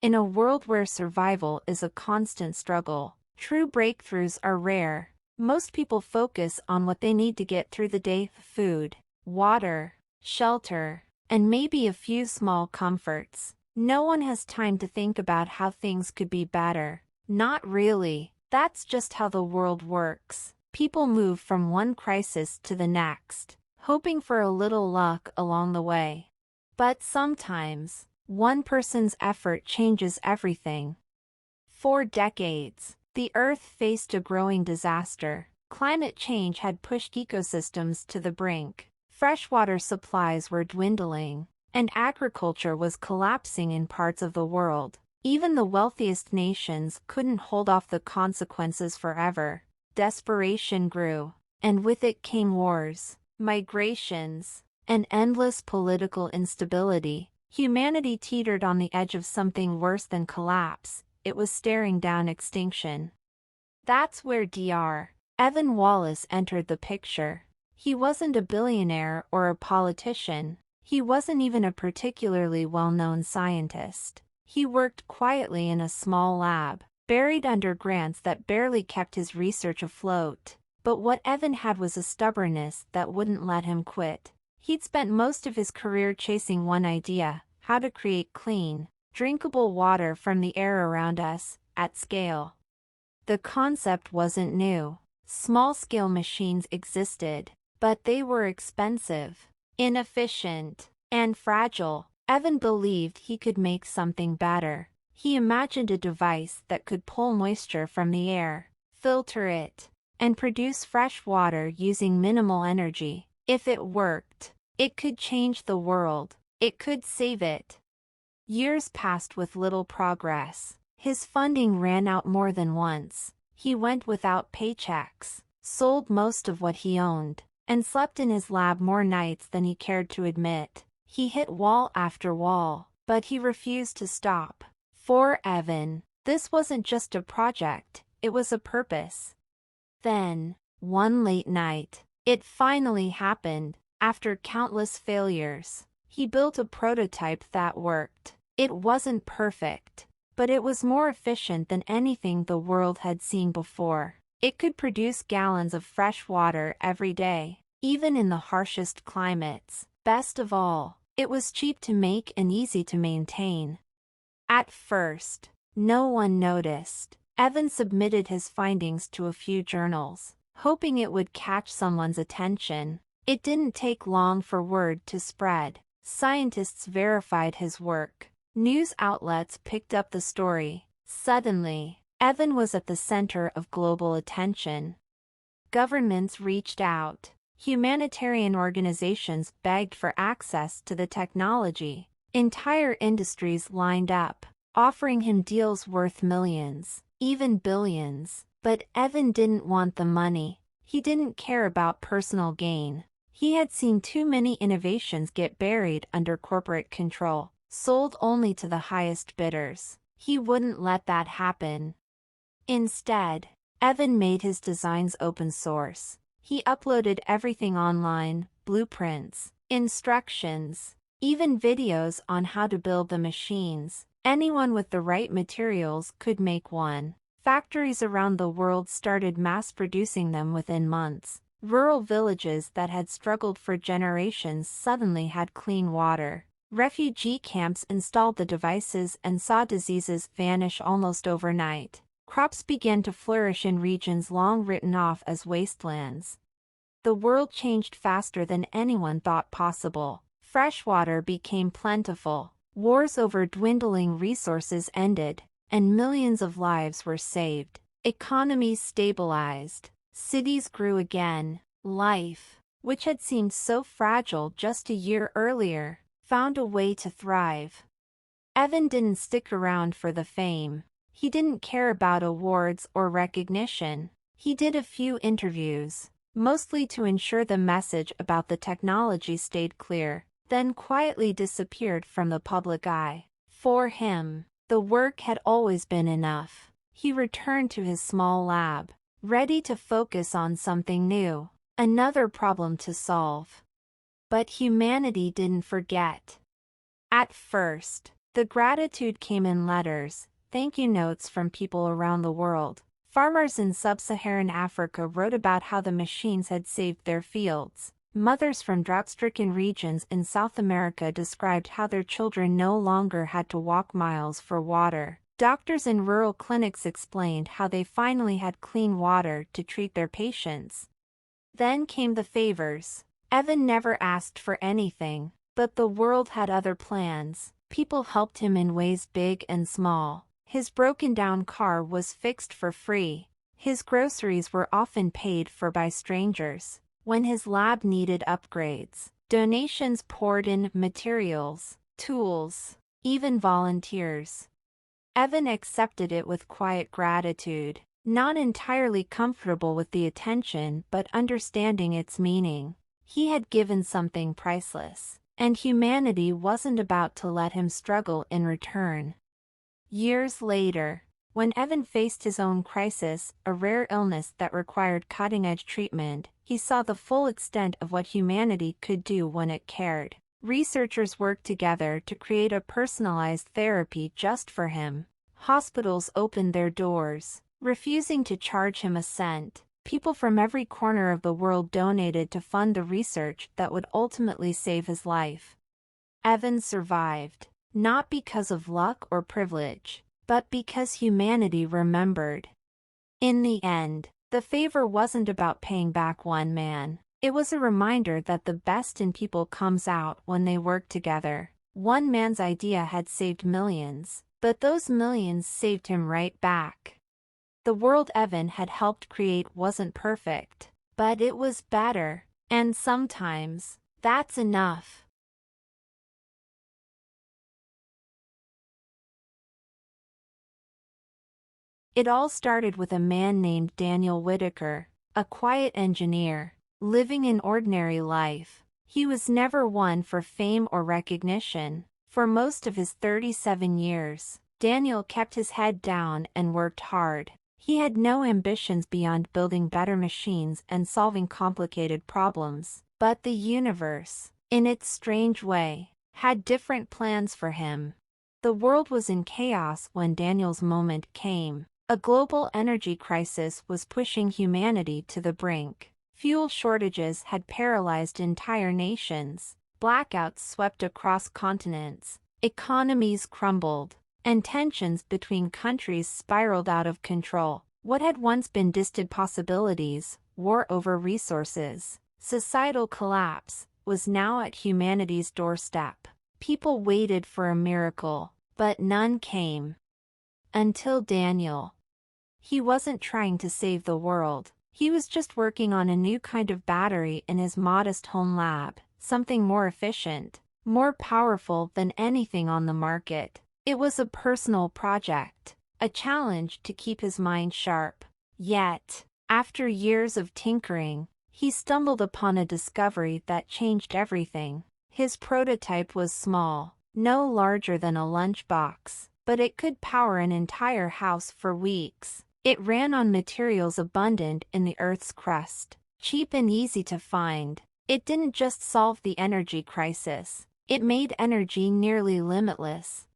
In a world where survival is a constant struggle, true breakthroughs are rare. Most people focus on what they need to get through the day: food, water, shelter, and maybe a few small comforts. No one has time to think about how things could be better. Not really. That's just how the world works. People move from one crisis to the next, hoping for a little luck along the way. But sometimes, one person's effort changes everything. For decades, the Earth faced a growing disaster. Climate change had pushed ecosystems to the brink. Freshwater supplies were dwindling, and agriculture was collapsing in parts of the world. Even the wealthiest nations couldn't hold off the consequences forever. Desperation grew, and with it came wars, migrations, and endless political instability. Humanity teetered on the edge of something worse than collapse. It was staring down extinction. That's where Dr. Evan Wallace entered the picture. He wasn't a billionaire or a politician. He wasn't even a particularly well-known scientist. He worked quietly in a small lab, buried under grants that barely kept his research afloat. But what Evan had was a stubbornness that wouldn't let him quit. He'd spent most of his career chasing one idea: how to create clean, drinkable water from the air around us, at scale. The concept wasn't new. Small-scale machines existed, but they were expensive, inefficient, and fragile. Evan believed he could make something better. He imagined a device that could pull moisture from the air, filter it, and produce fresh water using minimal energy. If it worked, it could change the world. It could save it. Years passed with little progress. His funding ran out more than once. He went without paychecks, sold most of what he owned, and slept in his lab more nights than he cared to admit. He hit wall after wall, but he refused to stop. For Evan, this wasn't just a project, it was a purpose. Then, one late night, it finally happened. After countless failures, he built a prototype that worked. It wasn't perfect, but it was more efficient than anything the world had seen before. It could produce gallons of fresh water every day, even in the harshest climates. Best of all, it was cheap to make and easy to maintain. At first, no one noticed. Evan submitted his findings to a few journals, hoping it would catch someone's attention. It didn't take long for word to spread. Scientists verified his work. News outlets picked up the story. Suddenly, Evan was at the center of global attention. Governments reached out. Humanitarian organizations begged for access to the technology. Entire industries lined up, offering him deals worth millions, even billions. But Evan didn't want the money. He didn't care about personal gain. He had seen too many innovations get buried under corporate control, sold only to the highest bidders. He wouldn't let that happen. Instead, Evan made his designs open source. He uploaded everything online: blueprints, instructions, even videos on how to build the machines. Anyone with the right materials could make one. Factories around the world started mass-producing them within months. Rural villages that had struggled for generations suddenly had clean water. Refugee camps installed the devices and saw diseases vanish almost overnight. Crops began to flourish in regions long written off as wastelands. The world changed faster than anyone thought possible. Fresh water became plentiful. Wars over dwindling resources ended, and millions of lives were saved. Economies stabilized. Cities grew again. Life, which had seemed so fragile just a year earlier, found a way to thrive. Evan didn't stick around for the fame. He didn't care about awards or recognition. He did a few interviews, mostly to ensure the message about the technology stayed clear, then quietly disappeared from the public eye. For him, the work had always been enough. He returned to his small lab, ready to focus on something new, another problem to solve. But humanity didn't forget. At first, The gratitude came in letters, thank you notes from people around the world. Farmers in sub-Saharan Africa wrote about how the machines had saved their fields. Mothers from drought-stricken regions in South America described how their children no longer had to walk miles for water. Doctors in rural clinics explained how they finally had clean water to treat their patients. Then came the favors. Evan never asked for anything, but the world had other plans. People helped him in ways big and small. His broken-down car was fixed for free. His groceries were often paid for by strangers. When his lab needed upgrades, donations poured in: materials, tools, even volunteers. Evan accepted it with quiet gratitude, not entirely comfortable with the attention but understanding its meaning. He had given something priceless, and humanity wasn't about to let him struggle in return. Years later, when Evan faced his own crisis, a rare illness that required cutting-edge treatment, he saw the full extent of what humanity could do when it cared. Researchers worked together to create a personalized therapy just for him. Hospitals opened their doors, refusing to charge him a cent. People from every corner of the world donated to fund the research that would ultimately save his life. Evan survived, not because of luck or privilege, but because humanity remembered. In the end, the favor wasn't about paying back one man. It was a reminder that the best in people comes out when they work together. One man's idea had saved millions, but those millions saved him right back. The world Evan had helped create wasn't perfect, but it was better, and sometimes, that's enough. It all started with a man named Daniel Whitaker, a quiet engineer, living an ordinary life. He was never one for fame or recognition. For most of his 37 years, Daniel kept his head down and worked hard. He had no ambitions beyond building better machines and solving complicated problems. But the universe, in its strange way, had different plans for him. The world was in chaos when Daniel's moment came. A global energy crisis was pushing humanity to the brink. Fuel shortages had paralyzed entire nations. Blackouts swept across continents. Economies crumbled, and tensions between countries spiraled out of control. What had once been distant possibilities, war over resources, societal collapse, was now at humanity's doorstep. People waited for a miracle, but none came. Until Daniel. He wasn't trying to save the world. He was just working on a new kind of battery in his modest home lab, something more efficient, more powerful than anything on the market. It was a personal project, a challenge to keep his mind sharp. Yet, after years of tinkering, he stumbled upon a discovery that changed everything. His prototype was small, no larger than a lunchbox, but it could power an entire house for weeks. It ran on materials abundant in the Earth's crust, cheap and easy to find. It didn't just solve the energy crisis, it made energy nearly limitless.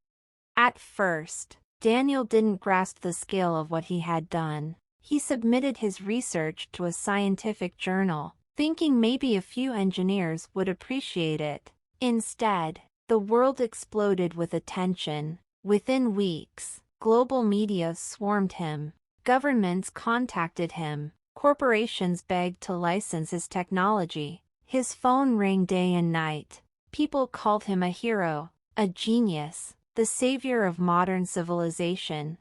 At first, Daniel didn't grasp the scale of what he had done. He submitted his research to a scientific journal, thinking maybe a few engineers would appreciate it. Instead, the world exploded with attention. Within weeks, global media swarmed him. Governments contacted him. Corporations begged to license his technology. His phone rang day and night. People called him a hero, a genius, the savior of modern civilization.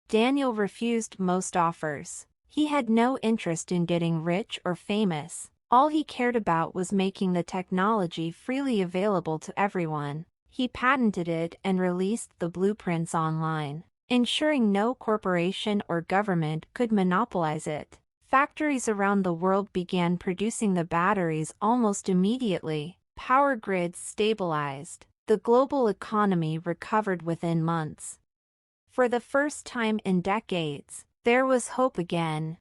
Daniel refused most offers. He had no interest in getting rich or famous. All he cared about was making the technology freely available to everyone. He patented it and released the blueprints online, ensuring no corporation or government could monopolize it. Factories around the world began producing the batteries almost immediately. Power grids stabilized. The global economy recovered within months. For the first time in decades, there was hope again.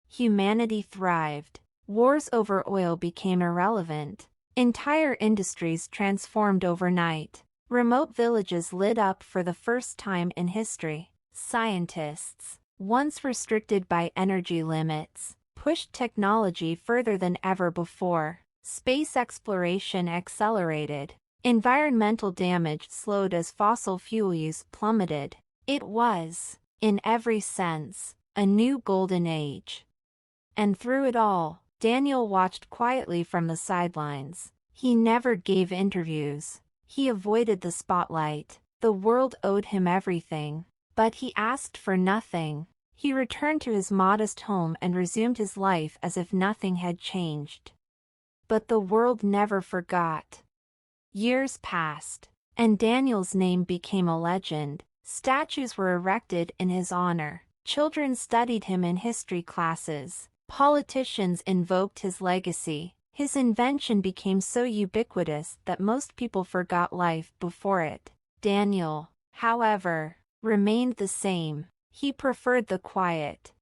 Humanity thrived. Wars over oil became irrelevant. Entire industries transformed overnight. Remote villages lit up for the first time in history. Scientists, once restricted by energy limits, pushed technology further than ever before. Space exploration accelerated. Environmental damage slowed as fossil fuel use plummeted. It was, in every sense, a new golden age. And through it all, Daniel watched quietly from the sidelines. He never gave interviews. He avoided the spotlight. The world owed him everything. But he asked for nothing. He returned to his modest home and resumed his life as if nothing had changed. But the world never forgot. Years passed, and Daniel's name became a legend. Statues were erected in his honor. Children studied him in history classes. Politicians invoked his legacy. His invention became so ubiquitous that most people forgot life before it. Daniel, however, remained the same. He preferred the quiet.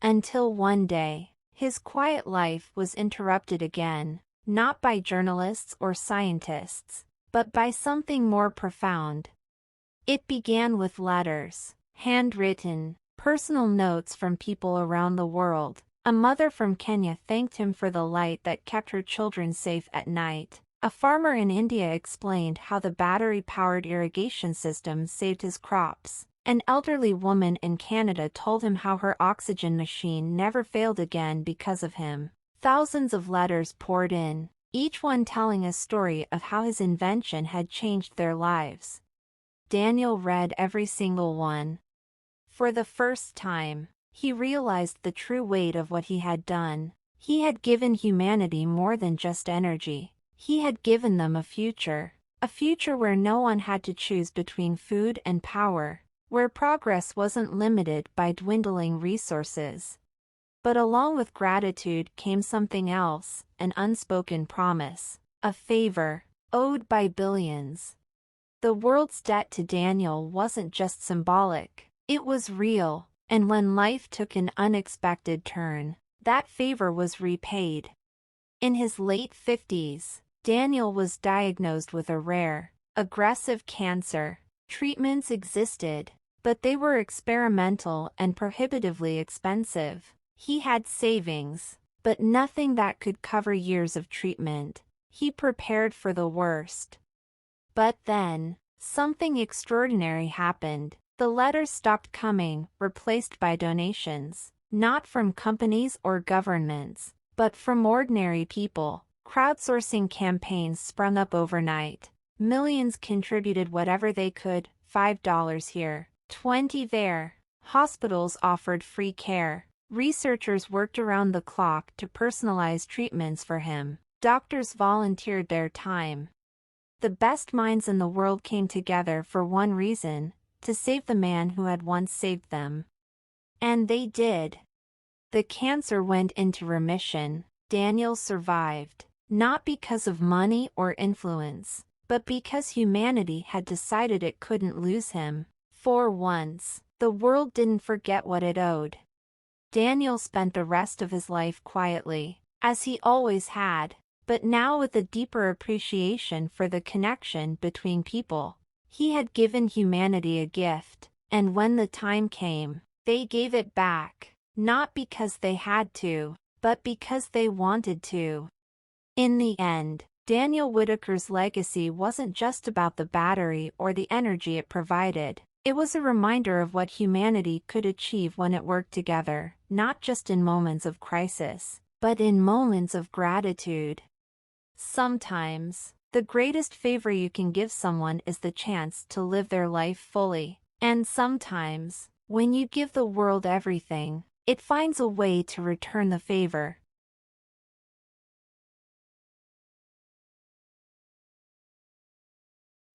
Until one day, his quiet life was interrupted again, not by journalists or scientists, but by something more profound. It began with letters, handwritten, personal notes from people around the world. A mother from Kenya thanked him for the light that kept her children safe at night. A farmer in India explained how the battery-powered irrigation system saved his crops. An elderly woman in Canada told him how her oxygen machine never failed again because of him. Thousands of letters poured in, each one telling a story of how his invention had changed their lives. Daniel read every single one. For the first time, he realized the true weight of what he had done. He had given humanity more than just energy. He had given them a future where no one had to choose between food and power, where progress wasn't limited by dwindling resources. But along with gratitude came something else, an unspoken promise, a favor, owed by billions. The world's debt to Daniel wasn't just symbolic, it was real. And when life took an unexpected turn, that favor was repaid. In his late 50s, Daniel was diagnosed with a rare, aggressive cancer. Treatments existed, but they were experimental and prohibitively expensive. He had savings, but nothing that could cover years of treatment. He prepared for the worst. But then, something extraordinary happened. The letters stopped coming, replaced by donations, not from companies or governments, but from ordinary people. Crowdsourcing campaigns sprung up overnight. Millions contributed whatever they could, $5 here, $20 there. Hospitals offered free care. Researchers worked around the clock to personalize treatments for him. Doctors volunteered their time. The best minds in the world came together for one reason: to save the man who had once saved them. And they did. The cancer went into remission. Daniel survived, not because of money or influence, but because humanity had decided it couldn't lose him. For once, the world didn't forget what it owed. Daniel spent the rest of his life quietly, as he always had, but now with a deeper appreciation for the connection between people. He had given humanity a gift, and when the time came, they gave it back, not because they had to, but because they wanted to. In the end, Daniel Whitaker's legacy wasn't just about the battery or the energy it provided. It was a reminder of what humanity could achieve when it worked together, not just in moments of crisis, but in moments of gratitude. Sometimes, the greatest favor you can give someone is the chance to live their life fully. And sometimes, when you give the world everything, it finds a way to return the favor.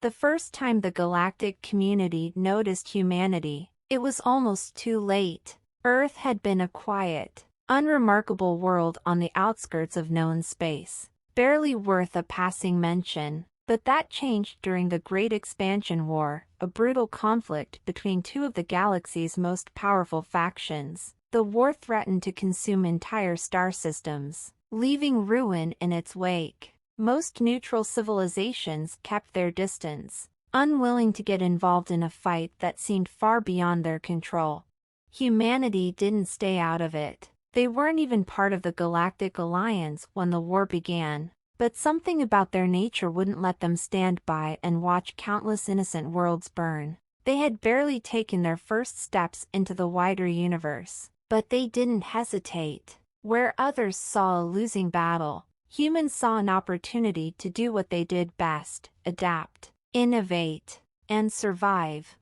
The first time the galactic community noticed humanity, it was almost too late. Earth had been a quiet, unremarkable world on the outskirts of known space, barely worth a passing mention. But that changed during the Great Expansion War, a brutal conflict between two of the galaxy's most powerful factions. The war threatened to consume entire star systems, leaving ruin in its wake. Most neutral civilizations kept their distance, unwilling to get involved in a fight that seemed far beyond their control. Humanity didn't stay out of it. They weren't even part of the Galactic Alliance when the war began, but something about their nature wouldn't let them stand by and watch countless innocent worlds burn. They had barely taken their first steps into the wider universe, but they didn't hesitate. Where others saw a losing battle, humans saw an opportunity to do what they did best: adapt, innovate, and survive.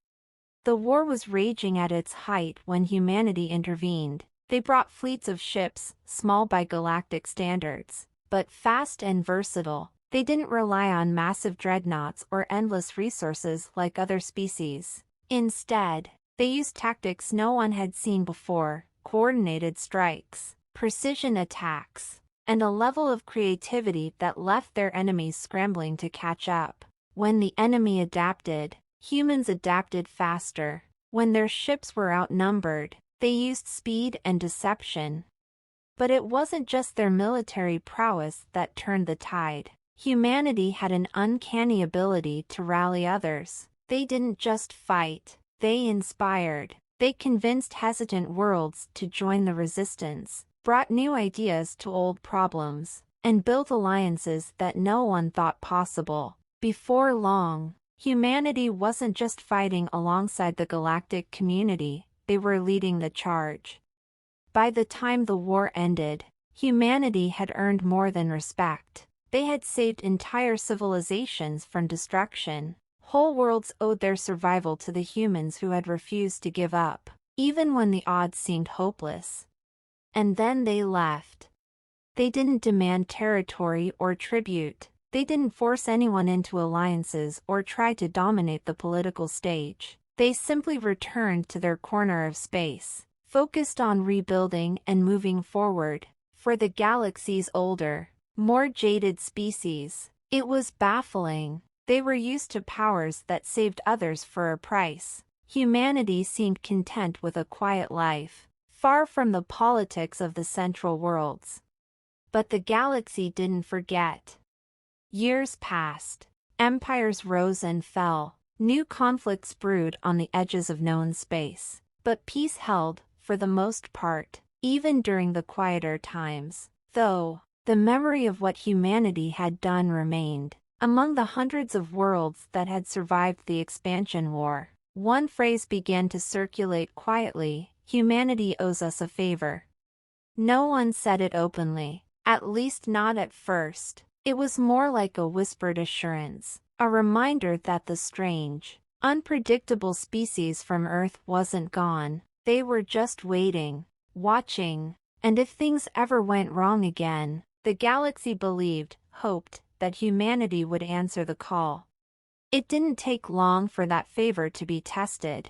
The war was raging at its height when humanity intervened. They brought fleets of ships, small by galactic standards, but fast and versatile. They didn't rely on massive dreadnoughts or endless resources like other species. Instead, they used tactics no one had seen before: coordinated strikes, precision attacks, and a level of creativity that left their enemies scrambling to catch up. When the enemy adapted, humans adapted faster. When their ships were outnumbered, they used speed and deception. But it wasn't just their military prowess that turned the tide. Humanity had an uncanny ability to rally others. They didn't just fight, they inspired. They convinced hesitant worlds to join the resistance, brought new ideas to old problems, and built alliances that no one thought possible. Before long, humanity wasn't just fighting alongside the galactic community, they were leading the charge. By the time the war ended, humanity had earned more than respect. They had saved entire civilizations from destruction. Whole worlds owed their survival to the humans who had refused to give up, even when the odds seemed hopeless. And then they left. They didn't demand territory or tribute. They didn't force anyone into alliances or try to dominate the political stage. They simply returned to their corner of space, focused on rebuilding and moving forward. For the galaxy's older, more jaded species, it was baffling. They were used to powers that saved others for a price. Humanity seemed content with a quiet life, far from the politics of the central worlds. But the galaxy didn't forget. Years passed. Empires rose and fell. New conflicts brewed on the edges of known space. But peace held, for the most part, even during the quieter times. Though, the memory of what humanity had done remained. Among the hundreds of worlds that had survived the expansion war, one phrase began to circulate quietly: humanity owes us a favor. No one said it openly, at least not at first. It was more like a whispered assurance, a reminder that the strange, unpredictable species from Earth wasn't gone. They were just waiting, watching, and if things ever went wrong again, the galaxy believed, hoped, that humanity would answer the call. It didn't take long for that favor to be tested.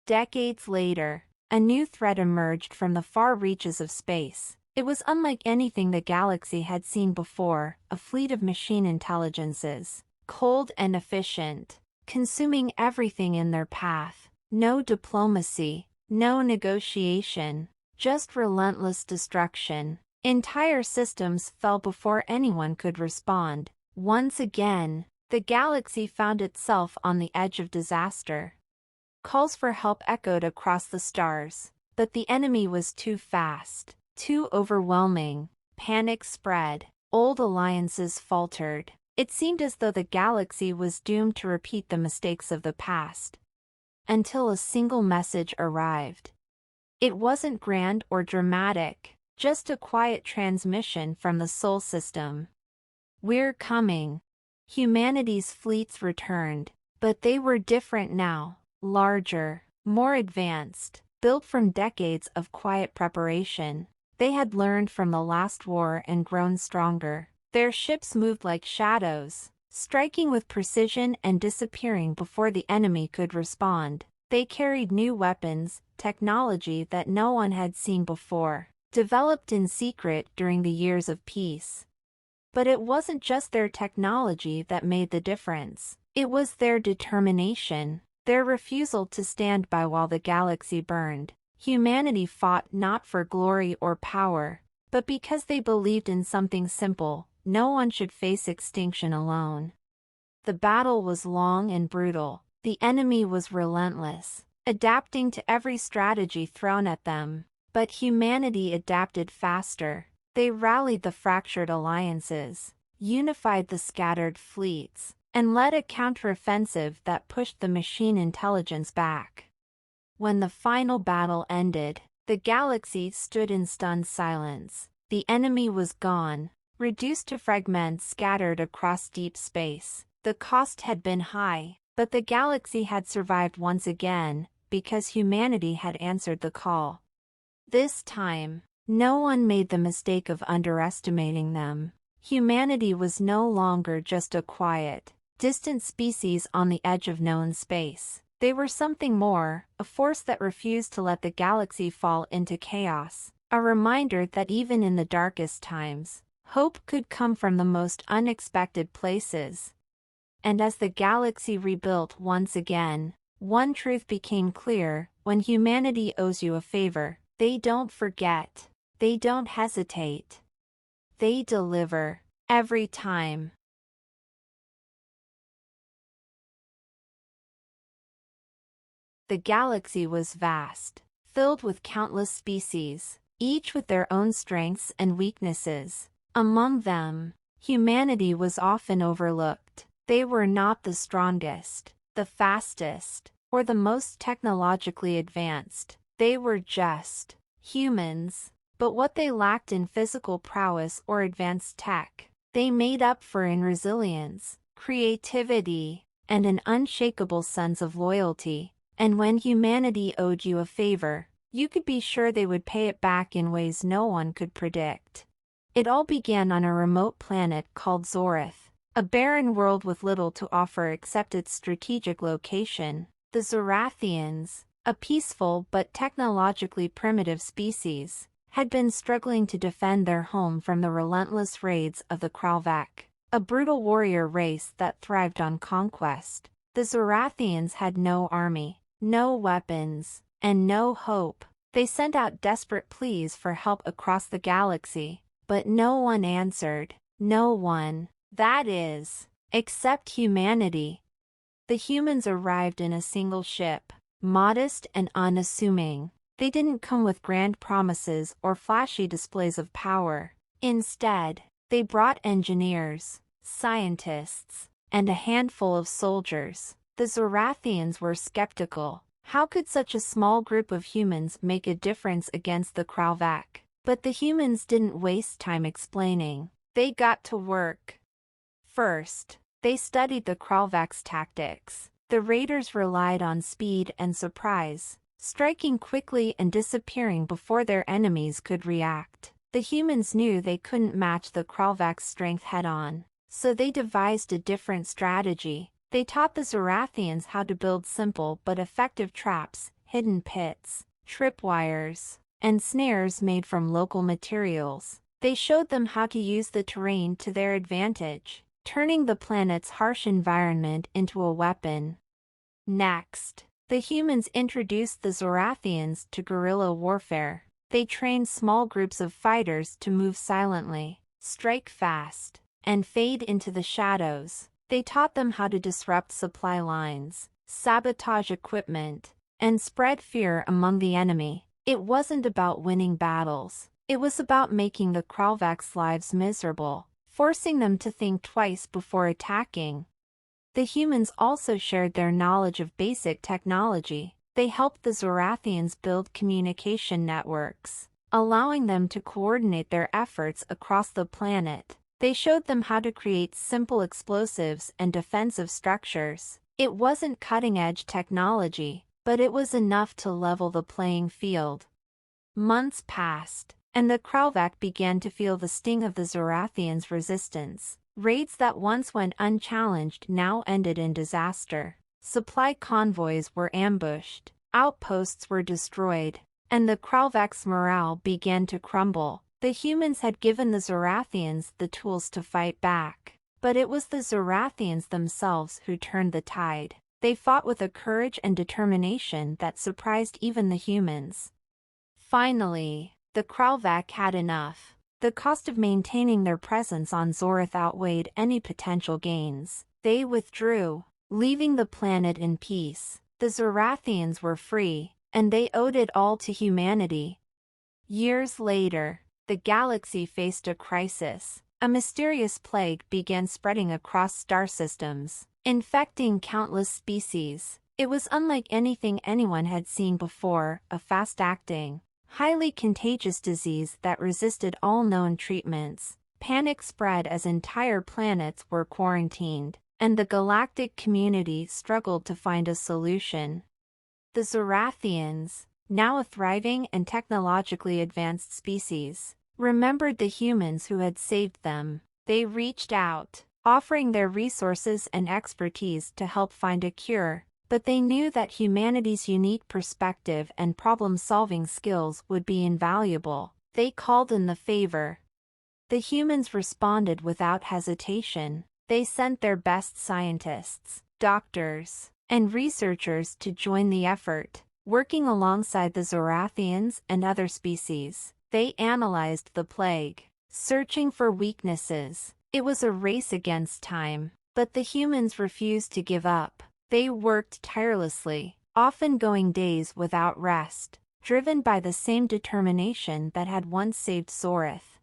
Decades later, a new threat emerged from the far reaches of space. It was unlike anything the galaxy had seen before: a fleet of machine intelligences, cold and efficient, consuming everything in their path. No diplomacy, no negotiation, just relentless destruction. Entire systems fell before anyone could respond. Once again, the galaxy found itself on the edge of disaster. Calls for help echoed across the stars, but the enemy was too fast, too overwhelming. Panic spread. Old alliances faltered. It seemed as though the galaxy was doomed to repeat the mistakes of the past. Until a single message arrived. It wasn't grand or dramatic, just a quiet transmission from the Sol system. "We're coming." Humanity's fleets returned, but they were different now. Larger, more advanced, built from decades of quiet preparation. They had learned from the last war and grown stronger. Their ships moved like shadows, striking with precision and disappearing before the enemy could respond. They carried new weapons, technology that no one had seen before, developed in secret during the years of peace. But it wasn't just their technology that made the difference. It was their determination, their refusal to stand by while the galaxy burned. Humanity fought not for glory or power, but because they believed in something simple: no one should face extinction alone. The battle was long and brutal. The enemy was relentless, adapting to every strategy thrown at them. But humanity adapted faster. They rallied the fractured alliances, unified the scattered fleets, and led a counteroffensive that pushed the machine intelligence back. When the final battle ended, the galaxy stood in stunned silence. The enemy was gone, reduced to fragments scattered across deep space. The cost had been high, but the galaxy had survived once again, because humanity had answered the call. This time, no one made the mistake of underestimating them. Humanity was no longer just a quiet, distant species on the edge of known space. They were something more, a force that refused to let the galaxy fall into chaos, a reminder that even in the darkest times, hope could come from the most unexpected places. And as the galaxy rebuilt once again, one truth became clear: when humanity owes you a favor, they don't forget, they don't hesitate. They deliver, every time. The galaxy was vast, filled with countless species, each with their own strengths and weaknesses. Among them, humanity was often overlooked. They were not the strongest, the fastest, or the most technologically advanced. They were just humans, but what they lacked in physical prowess or advanced tech, they made up for in resilience, creativity, and an unshakable sense of loyalty. And when humanity owed you a favor, you could be sure they would pay it back in ways no one could predict. It all began on a remote planet called Zorith, a barren world with little to offer except its strategic location. The Zorathians, a peaceful but technologically primitive species, had been struggling to defend their home from the relentless raids of the Kralvak, a brutal warrior race that thrived on conquest. The Zorathians had no army, no weapons, and no hope. They sent out desperate pleas for help across the galaxy, but no one answered. No one, that is, except humanity. The humans arrived in a single ship, modest and unassuming. They didn't come with grand promises or flashy displays of power. Instead, they brought engineers, scientists, and a handful of soldiers. The Zorathians were skeptical. How could such a small group of humans make a difference against the Kralvak? But the humans didn't waste time explaining. They got to work. First, they studied the Kralvak's tactics. The raiders relied on speed and surprise, striking quickly and disappearing before their enemies could react. The humans knew they couldn't match the Kralvak's strength head-on, so they devised a different strategy. They taught the Zorathians how to build simple but effective traps, hidden pits, tripwires, and snares made from local materials. They showed them how to use the terrain to their advantage, turning the planet's harsh environment into a weapon. Next, the humans introduced the Zorathians to guerrilla warfare. They trained small groups of fighters to move silently, strike fast, and fade into the shadows. They taught them how to disrupt supply lines, sabotage equipment, and spread fear among the enemy. It wasn't about winning battles. It was about making the Kralvak's lives miserable, forcing them to think twice before attacking. The humans also shared their knowledge of basic technology. They helped the Zorathians build communication networks, allowing them to coordinate their efforts across the planet. They showed them how to create simple explosives and defensive structures. It wasn't cutting-edge technology, but it was enough to level the playing field. Months passed, and the Kralvak began to feel the sting of the Zorathians' resistance. Raids that once went unchallenged now ended in disaster. Supply convoys were ambushed, outposts were destroyed, and the Kralvak's morale began to crumble. The humans had given the Zorathians the tools to fight back, but it was the Zorathians themselves who turned the tide. They fought with a courage and determination that surprised even the humans. Finally, the Kralvak had enough. The cost of maintaining their presence on Zorith outweighed any potential gains. They withdrew, leaving the planet in peace. The Zorathians were free, and they owed it all to humanity. Years later, the galaxy faced a crisis. A mysterious plague began spreading across star systems, infecting countless species. It was unlike anything anyone had seen before, a fast-acting, highly contagious disease that resisted all known treatments. Panic spread as entire planets were quarantined, and the galactic community struggled to find a solution. The Zorathians, now a thriving and technologically advanced species, remembered the humans who had saved them. They reached out, offering their resources and expertise to help find a cure, but they knew that humanity's unique perspective and problem-solving skills would be invaluable. They called in the favor. The humans responded without hesitation. They sent their best scientists, doctors, and researchers to join the effort. Working alongside the Zorathians and other species, they analyzed the plague, searching for weaknesses. It was a race against time, but the humans refused to give up. They worked tirelessly, often going days without rest, driven by the same determination that had once saved Zorith.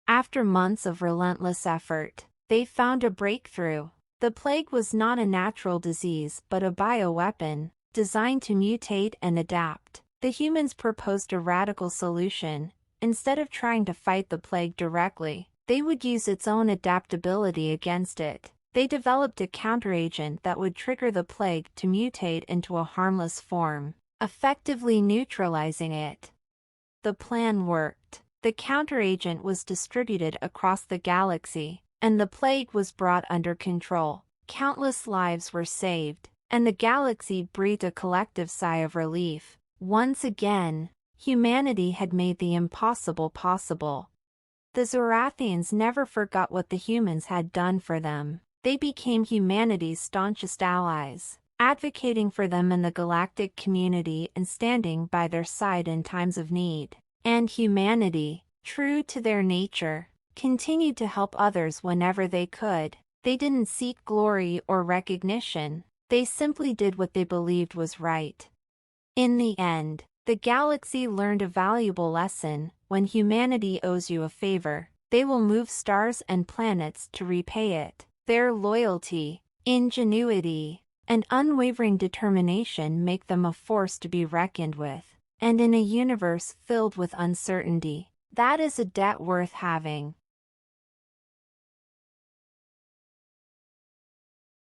After months of relentless effort, they found a breakthrough. The plague was not a natural disease but a bioweapon, designed to mutate and adapt. The humans proposed a radical solution. Instead of trying to fight the plague directly, they would use its own adaptability against it. They developed a counteragent that would trigger the plague to mutate into a harmless form, effectively neutralizing it. The plan worked. The counteragent was distributed across the galaxy, and the plague was brought under control. Countless lives were saved, and the galaxy breathed a collective sigh of relief. Once again, humanity had made the impossible possible. The Zorathians never forgot what the humans had done for them. They became humanity's staunchest allies, advocating for them in the galactic community and standing by their side in times of need. And humanity, true to their nature, continued to help others whenever they could. They didn't seek glory or recognition. They simply did what they believed was right. In the end, the galaxy learned a valuable lesson. When humanity owes you a favor, they will move stars and planets to repay it. Their loyalty, ingenuity, and unwavering determination make them a force to be reckoned with. And in a universe filled with uncertainty, that is a debt worth having.